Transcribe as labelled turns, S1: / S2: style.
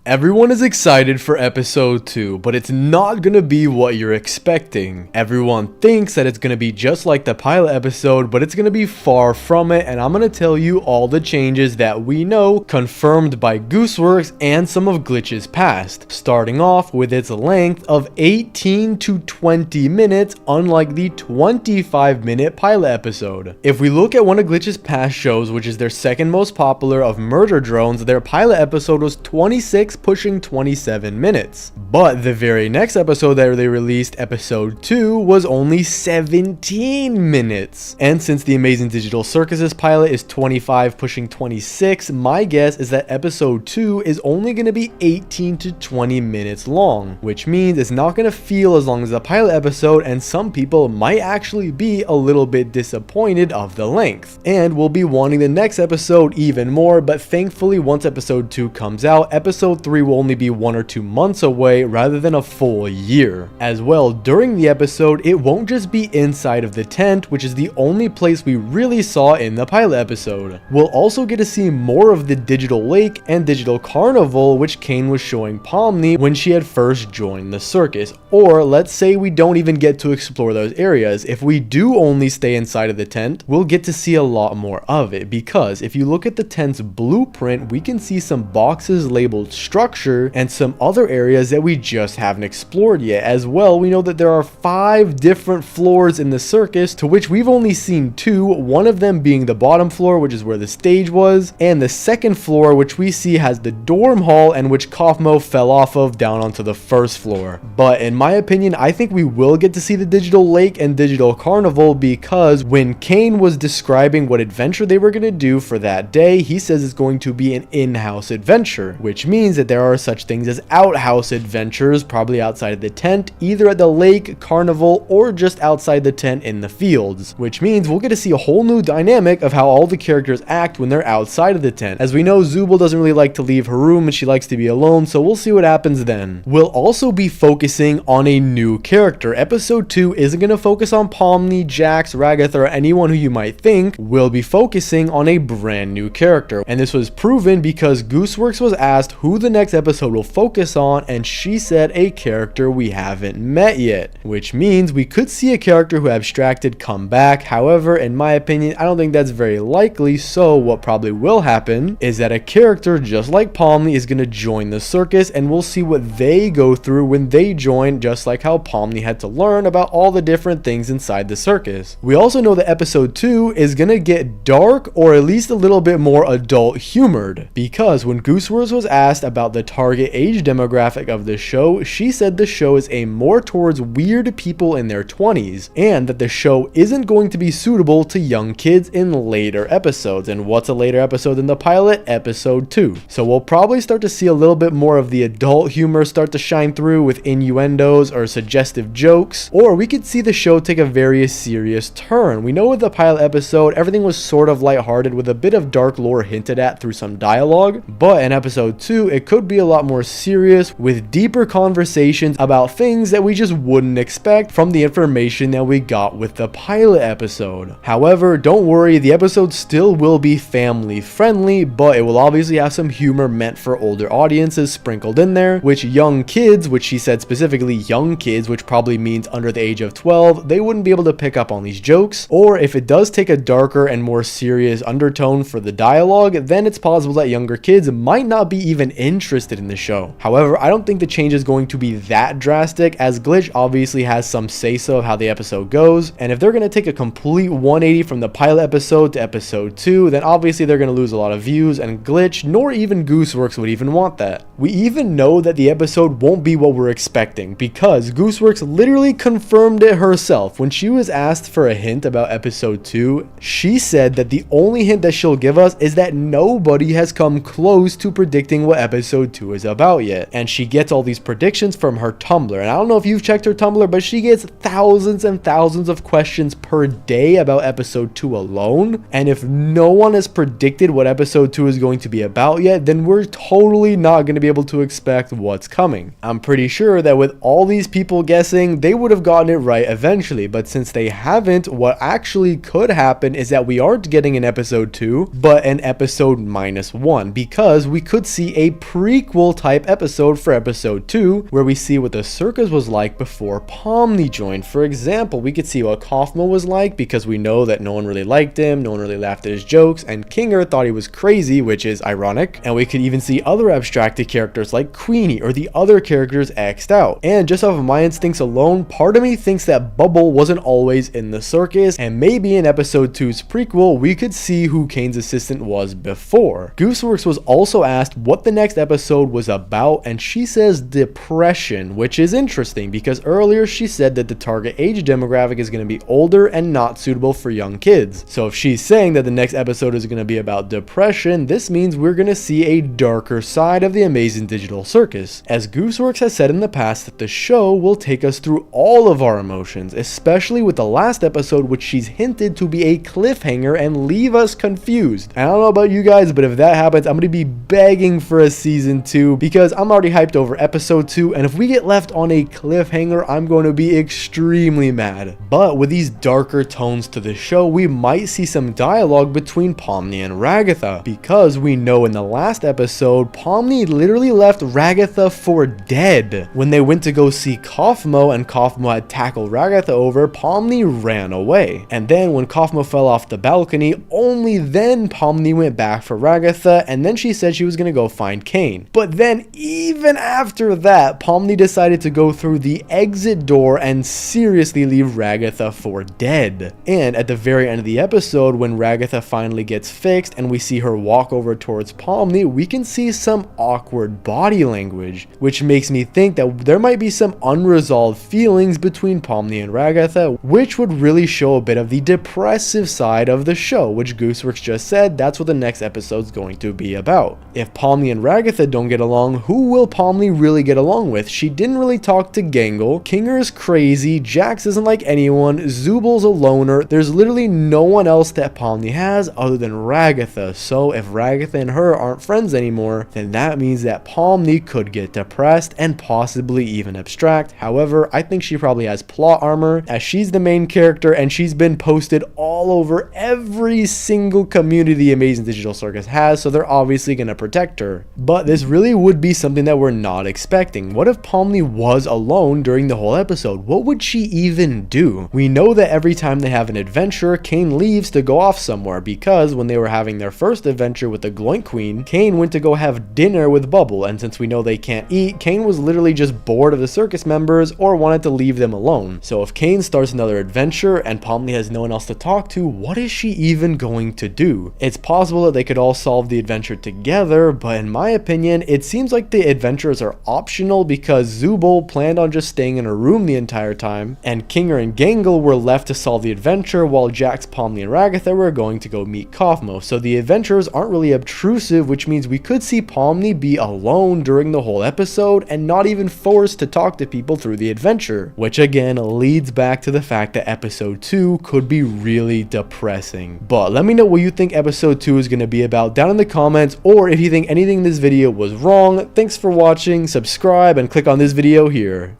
S1: Everyone is excited for episode 2, but it's not gonna be what you're expecting. Everyone thinks that it's gonna be just like the pilot episode, but it's gonna be far from it, and I'm gonna tell you all the changes that we know, confirmed by Gooseworks and some of Glitch's past, starting off with its length of 18 to 20 minutes, unlike the 25-minute pilot episode. If we look at one of Glitch's past shows, which is their second most popular of Murder Drones, their pilot episode was 26 pushing 27 minutes. But the very next episode that they released, episode 2, was only 17 minutes. And since the Amazing Digital Circus's pilot is 25 pushing 26, my guess is that episode 2 is only going to be 18 to 20 minutes long, which means it's not going to feel as long as the pilot episode, and some people might actually be a little bit disappointed of the length, and will be wanting the next episode even more. But thankfully, once episode 2 comes out, episode 3 will only be 1 or 2 months away rather than a full year. As well, during the episode, it won't just be inside of the tent, which is the only place we really saw in the pilot episode. We'll also get to see more of the digital lake and digital carnival, which Kane was showing Pomni when she had first joined the circus. Or let's say we don't even get to explore those areas. If we do only stay inside of the tent, we'll get to see a lot more of it, because if you look at the tent's blueprint, we can see some boxes labeled structure and some other areas that we just haven't explored yet. As well, we know that there are 5 different floors in the circus, to which we've only seen 2, one of them being the bottom floor, which is where the stage was, and the second floor, which we see has the dorm hall and which Kaufmo fell off of down onto the first floor. But in my opinion, I think we will get to see the digital lake and digital carnival, because when Kane was describing what adventure they were going to do for that day, he says it's going to be an in-house adventure, which means that there are such things as outhouse adventures, probably outside of the tent, either at the lake, carnival, or just outside the tent in the fields, which means we'll get to see a whole new dynamic of how all the characters act when they're outside of the tent. As we know, Zubul doesn't really like to leave her room and she likes to be alone, so we'll see what happens then. We'll also be focusing on a new character. Episode 2 isn't going to focus on Pomni, Jax, Ragath, or anyone who you might think. We'll be focusing on a brand new character, and this was proven because Gooseworks was asked who the next episode will focus on, and she said a character we haven't met yet, which means we could see a character who abstracted come back. However, in my opinion, I don't think that's very likely, so what probably will happen is that a character just like Pomni is going to join the circus, and we'll see what they go through when they join, just like how Pomni had to learn about all the different things inside the circus. We also know that episode 2 is going to get dark, or at least a little bit more adult humored, because when Gooseworks was asked about the target age demographic of the show, she said the show is aimed more towards weird people in their 20s, and that the show isn't going to be suitable to young kids in later episodes. And what's a later episode in the pilot? Episode 2. So we'll probably start to see a little bit more of the adult humor start to shine through with innuendos or suggestive jokes, or we could see the show take a very serious turn. We know with the pilot episode, everything was sort of lighthearted with a bit of dark lore hinted at through some dialogue, but in episode 2, it could be a lot more serious with deeper conversations about things that we just wouldn't expect from the information that we got with the pilot episode. However, don't worry, the episode still will be family friendly, but it will obviously have some humor meant for older audiences sprinkled in there, which young kids, which she said specifically young kids, which probably means under the age of 12, they wouldn't be able to pick up on these jokes. Or if it does take a darker and more serious undertone for the dialogue, then it's possible that younger kids might not be even interested in the show. However, I don't think the change is going to be that drastic, as Glitch obviously has some say-so of how the episode goes, and if they're going to take a complete 180 from the pilot episode to episode 2, then obviously they're going to lose a lot of views, and Glitch nor even Gooseworks would even want that. We even know that the episode won't be what we're expecting, because Gooseworks literally confirmed it herself. When she was asked for a hint about episode 2, she said that the only hint that she'll give us is that nobody has come close to predicting what episode 2 is about yet, and she gets all these predictions from her Tumblr. And I don't know if you've checked her Tumblr, but she gets thousands and thousands of questions per day about episode 2 alone, and if no one has predicted what episode 2 is going to be about yet, then we're totally not going to be able to expect what's coming. I'm pretty sure that with all these people guessing, they would have gotten it right eventually, but since they haven't, what actually could happen is that we aren't getting an episode 2, but an episode -1, because we could see a prequel type episode for episode 2, where we see what the circus was like before Pomni joined. For example, we could see what Kaufmo was like, because we know that no one really liked him, no one really laughed at his jokes, and Kinger thought he was crazy, which is ironic. And we could even see other abstracted characters like Queenie or the other characters X'd out. And just off of my instincts alone, part of me thinks that Bubble wasn't always in the circus, and maybe in episode 2's prequel we could see who Kane's assistant was before. Gooseworks was also asked what the next episode was about, and she says depression, which is interesting because earlier she said that the target age demographic is going to be older and not suitable for young kids. So if she's saying that the next episode is going to be about depression, this means we're going to see a darker side of the Amazing Digital Circus. As Gooseworks has said in the past that the show will take us through all of our emotions, especially with the last episode, which she's hinted to be a cliffhanger and leave us confused. I don't know about you guys, but if that happens, I'm going to be begging for a season 2 because I'm already hyped over episode 2, and if we get left on a cliffhanger, I'm going to be extremely mad. But with these darker tones to the show, we might see some dialogue between Pomni and Ragatha, because we know in the last episode, Pomni literally left Ragatha for dead. When they went to go see Kaufmo and Kaufmo had tackled Ragatha over, Pomni ran away. And then when Kaufmo fell off the balcony, only then Pomni went back for Ragatha, and then she said she was gonna go find Kane. But then even after that, Pomni decided to go through the exit door and seriously leave Ragatha for dead. And at the very end of the episode, when Ragatha finally gets fixed and we see her walk over towards Pomni, we can see some awkward body language, which makes me think that there might be some unresolved feelings between Pomni and Ragatha, which would really show a bit of the depressive side of the show, which Gooseworks just said that's what the next episode's going to be about. If Pomni and Ragatha don't get along, who will Pomni really get along with? She didn't really talk to Gangle, Kinger's crazy, Jax isn't like anyone, Zubal's a loner, there's literally no one else that Pomni has other than Ragatha. So if Ragatha and her aren't friends anymore, then that means that Pomni could get depressed and possibly even abstract. However, I think she probably has plot armor, as she's the main character and she's been posted all over every single community the Amazing Digital Circus has, so they're obviously going to protect her. But this really would be something that we're not expecting. What if Pomni was alone during the whole episode? What would she even do? We know that every time they have an adventure, Kane leaves to go off somewhere, because when they were having their first adventure with the Gloink Queen, Kane went to go have dinner with Bubble, and since we know they can't eat, Kane was literally just bored of the circus members or wanted to leave them alone. So if Kane starts another adventure and Pomni has no one else to talk to, what is she even going to do? It's possible that they could all solve the adventure together, but in my opinion, it seems like the adventures are optional because Zubal planned on just staying in her room the entire time, and Kinger and Gangle were left to solve the adventure while Jax, Pomni, and Ragatha were going to go meet Kaufmo. So the adventures aren't really obtrusive, which means we could see Pomni be alone during the whole episode and not even forced to talk to people through the adventure, which again leads back to the fact that episode 2 could be really depressing. But let me know what you think episode 2 is going to be about down in the comments, or if you think anything in this video was wrong. Thanks for watching, subscribe, and click on this video here.